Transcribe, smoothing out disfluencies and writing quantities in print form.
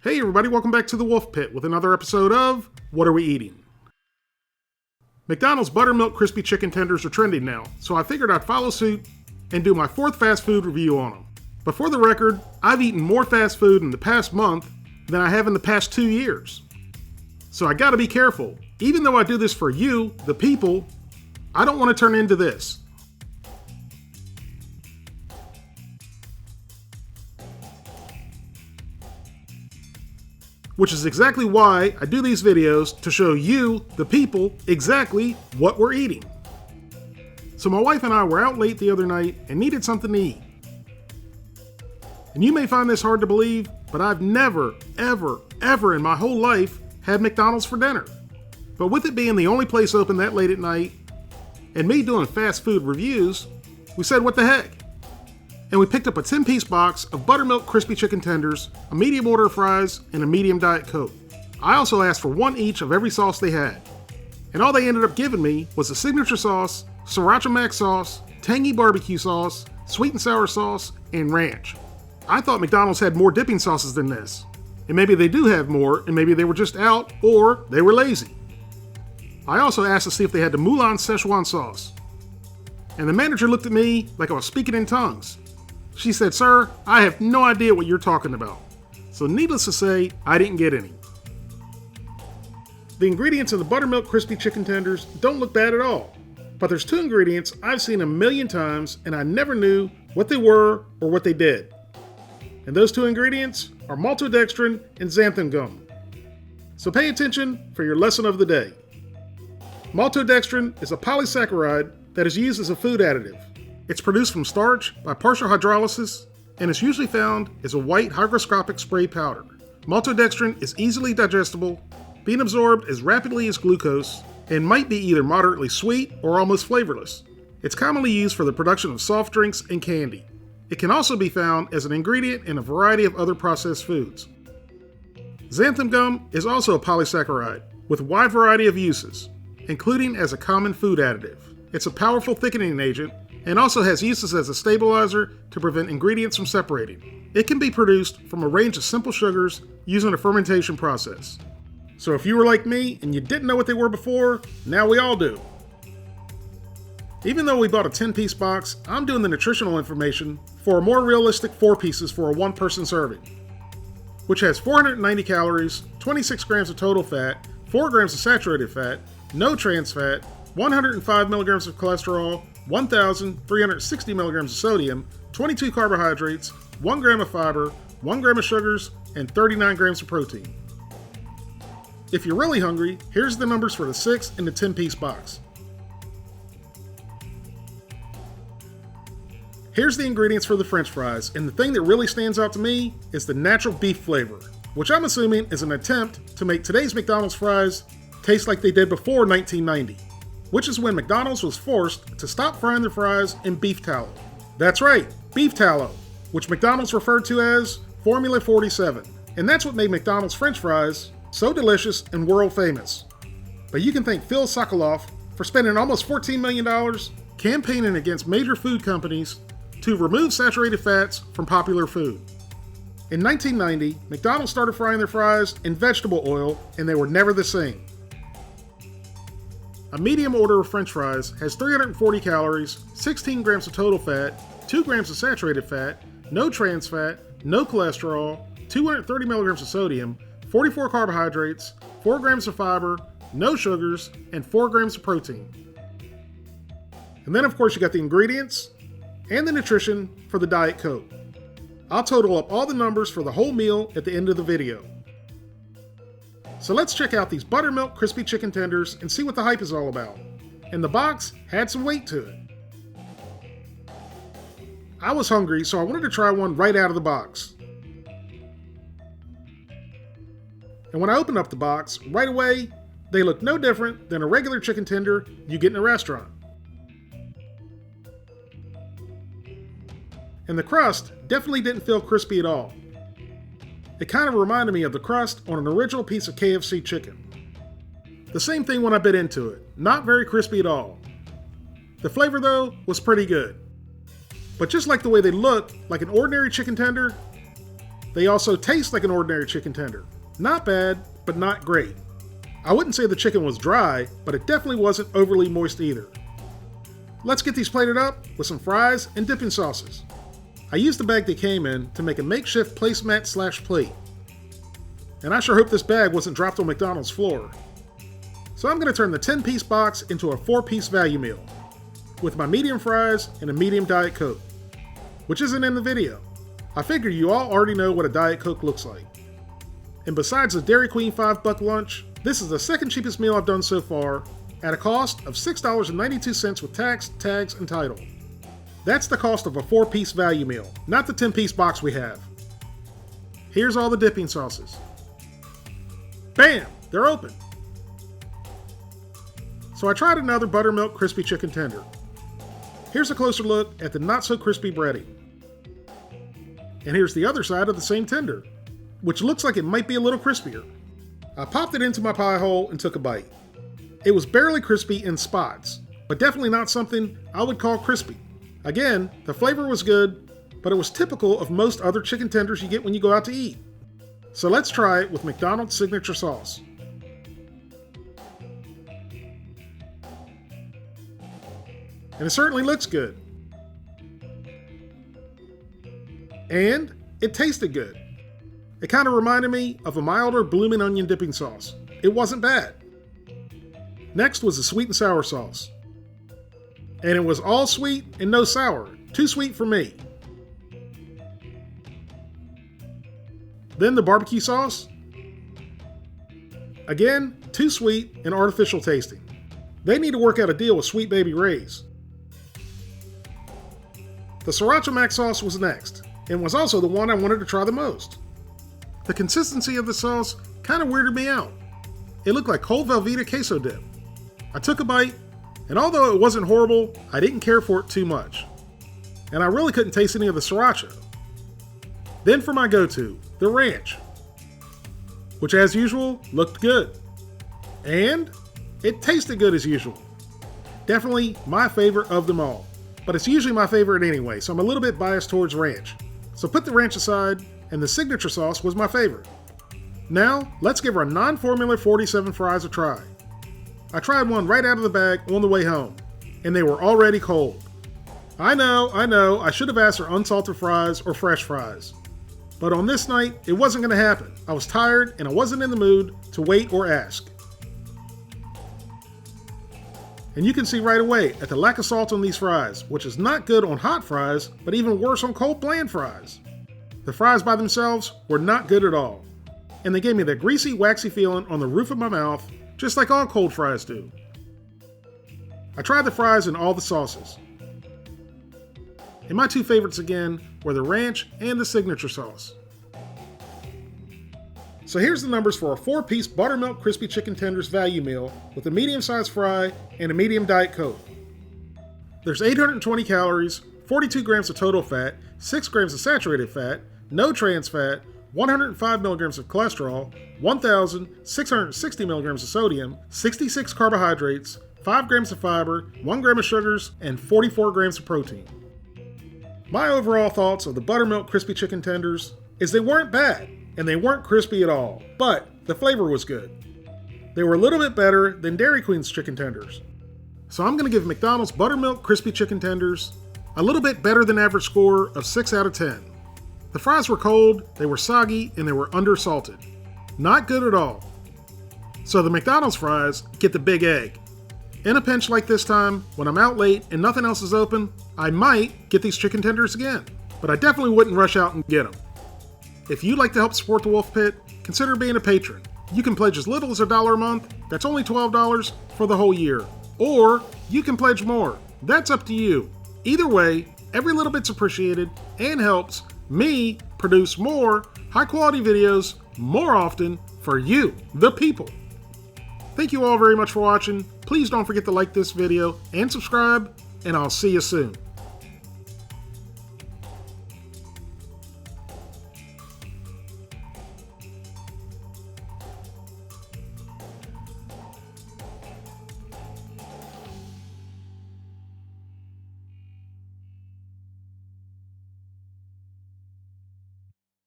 Hey everybody, welcome back to the Wolfe Pit with another episode of What Are We Eating? McDonald's Buttermilk Crispy Chicken Tenders are trending now, so I figured I'd follow suit and do my fourth fast food review on them. But for the record, I've eaten more fast food in the past month than I have in the past 2 years. So I gotta be careful. Even though I do this for you, the people, I don't want to turn into this. Which is exactly why I do these videos, to show you, the people, exactly what we're eating. So my wife and I were out late the other night and needed something to eat. And you may find this hard to believe, but I've never, ever in my whole life had McDonald's for dinner. But with it being the only place open that late at night, and me doing fast food reviews, we said what the heck. And we picked up a 10-piece box of Buttermilk Crispy Chicken Tenders, a medium order of fries, and a medium Diet Coke. I also asked for one each of every sauce they had. And all they ended up giving me was a signature sauce, Sriracha Mac sauce, tangy barbecue sauce, sweet and sour sauce, and ranch. I thought McDonald's had more dipping sauces than this. And maybe they do have more, and maybe they were just out, or they were lazy. I also asked to see if they had the Mulan Szechuan sauce. And the manager looked at me like I was speaking in tongues. She said, "Sir, I have no idea what you're talking about." So needless to say, I didn't get any. The ingredients in the Buttermilk Crispy Chicken Tenders don't look bad at all. But there's two ingredients I've seen a million times and I never knew what they were or what they did. And those two ingredients are maltodextrin and xanthan gum. So pay attention for your lesson of the day. Maltodextrin is a polysaccharide that is used as a food additive. It's produced from starch by partial hydrolysis and is usually found as a white hygroscopic spray powder. Maltodextrin is easily digestible, being absorbed as rapidly as glucose, and might be either moderately sweet or almost flavorless. It's commonly used for the production of soft drinks and candy. It can also be found as an ingredient in a variety of other processed foods. Xanthan gum is also a polysaccharide with a wide variety of uses, including as a common food additive. It's a powerful thickening agent and also has uses as a stabilizer to prevent ingredients from separating. It can be produced from a range of simple sugars using a fermentation process. So if you were like me and you didn't know what they were before, now we all do. Even though we bought a 10-piece box, I'm doing the nutritional information for a more realistic 4 pieces for a 1-person serving, which has 490 calories, 26 grams of total fat, 4 grams of saturated fat, no trans fat, 105 milligrams of cholesterol, 1,360 milligrams of sodium, 22 carbohydrates, 1 gram of fiber, 1 gram of sugars, and 39 grams of protein. If you're really hungry, here's the numbers for the 6 and the 10-piece box. Here's the ingredients for the French fries, and the thing that really stands out to me is the natural beef flavor, which I'm assuming is an attempt to make today's McDonald's fries taste like they did before 1990. Which is when McDonald's was forced to stop frying their fries in beef tallow. That's right, beef tallow, which McDonald's referred to as Formula 47. And that's what made McDonald's French fries so delicious and world famous. But you can thank Phil Sokoloff for spending almost $14 million campaigning against major food companies to remove saturated fats from popular food. In 1990, McDonald's started frying their fries in vegetable oil, and they were never the same. A medium order of French fries has 340 calories, 16 grams of total fat, 2 grams of saturated fat, no trans fat, no cholesterol, 230 milligrams of sodium, 44 carbohydrates, 4 grams of fiber, no sugars, and 4 grams of protein. And then of course you got the ingredients and the nutrition for the Diet Coke. I'll total up all the numbers for the whole meal at the end of the video. So let's check out these Buttermilk Crispy Chicken Tenders and see what the hype is all about. And the box had some weight to it. I was hungry, so I wanted to try one right out of the box. And when I opened up the box, right away, they looked no different than a regular chicken tender you get in a restaurant. And the crust definitely didn't feel crispy at all. It kind of reminded me of the crust on an original piece of KFC chicken. The same thing when I bit into it, not very crispy at all. The flavor though was pretty good. But just like the way they look like an ordinary chicken tender, They also taste like an ordinary chicken tender. Not bad, but not great. I wouldn't say the chicken was dry, but it definitely wasn't overly moist either. Let's get these plated up with some fries and dipping sauces. I used the bag they came in to make a makeshift placemat/plate. And I sure hope this bag wasn't dropped on McDonald's floor. So I'm going to turn the 10-piece box into a 4-piece value meal, with my medium fries and a medium Diet Coke, which isn't in the video. I figure you all already know what a Diet Coke looks like. And besides the Dairy Queen $5 lunch, this is the second cheapest meal I've done so far, at a cost of $6.92 with tax, tags, and title. That's the cost of a 4-piece value meal, not the 10-piece box we have. Here's all the dipping sauces. Bam! They're open. So I tried another Buttermilk crispy chicken tender. Here's a closer look at the not so crispy breading. And here's the other side of the same tender, which looks like it might be a little crispier. I popped it into my pie hole and took a bite. It was barely crispy in spots, but definitely not something I would call crispy. Again, the flavor was good, but it was typical of most other chicken tenders you get when you go out to eat. So let's try it with McDonald's signature sauce. And it certainly looks good. And it tasted good. It kind of reminded me of a milder bloomin' onion dipping sauce. It wasn't bad. Next was the sweet and sour sauce. And it was all sweet and no sour. Too sweet for me. Then the barbecue sauce. Again, too sweet and artificial tasting. They need to work out a deal with Sweet Baby Ray's. The Sriracha Mac sauce was next, and was also the one I wanted to try the most. The consistency of the sauce kind of weirded me out. It looked like cold Velveeta queso dip. I took a bite, and although it wasn't horrible, I didn't care for it too much. And I really couldn't taste any of the sriracha. Then for my go-to, the ranch, which as usual looked good. And it tasted good as usual. Definitely my favorite of them all. But it's usually my favorite anyway, so I'm a little bit biased towards ranch. So put the ranch aside, and the signature sauce was my favorite. Now, let's give our non-Formula 47 fries a try. I tried one right out of the bag on the way home, and they were already cold. I know, I should have asked for unsalted fries or fresh fries. But on this night, it wasn't going to happen. I was tired, and I wasn't in the mood to wait or ask. And you can see right away at the lack of salt on these fries, which is not good on hot fries, but even worse on cold bland fries. The fries by themselves were not good at all. And they gave me that greasy, waxy feeling on the roof of my mouth, just like all cold fries do. I tried the fries in all the sauces. And my two favorites again were the ranch and the signature sauce. So here's the numbers for a 4-piece Buttermilk Crispy Chicken Tenders value meal with a medium-sized fry and a medium Diet Coke. There's 820 calories, 42 grams of total fat, 6 grams of saturated fat, no trans fat, 105 milligrams of cholesterol, 1,660 milligrams of sodium, 66 carbohydrates, 5 grams of fiber, 1 gram of sugars, and 44 grams of protein. My overall thoughts of the Buttermilk Crispy Chicken Tenders is they weren't bad. And they weren't crispy at all, but the flavor was good. They were a little bit better than Dairy Queen's chicken tenders. So I'm going to give McDonald's Buttermilk Crispy Chicken Tenders a little bit better than average score of 6 out of 10. The fries were cold, they were soggy, and they were undersalted. Not good at all. So the McDonald's fries get the big egg. In a pinch like this time, when I'm out late and nothing else is open, I might get these chicken tenders again, but I definitely wouldn't rush out and get them. If you'd like to help support the Wolfe Pit, consider being a patron. You can pledge as little as $1 a month, that's only $12 for the whole year. Or you can pledge more, that's up to you. Either way, every little bit's appreciated and helps me produce more high-quality videos more often for you, the people. Thank you all very much for watching. Please don't forget to like this video and subscribe, and I'll see you soon.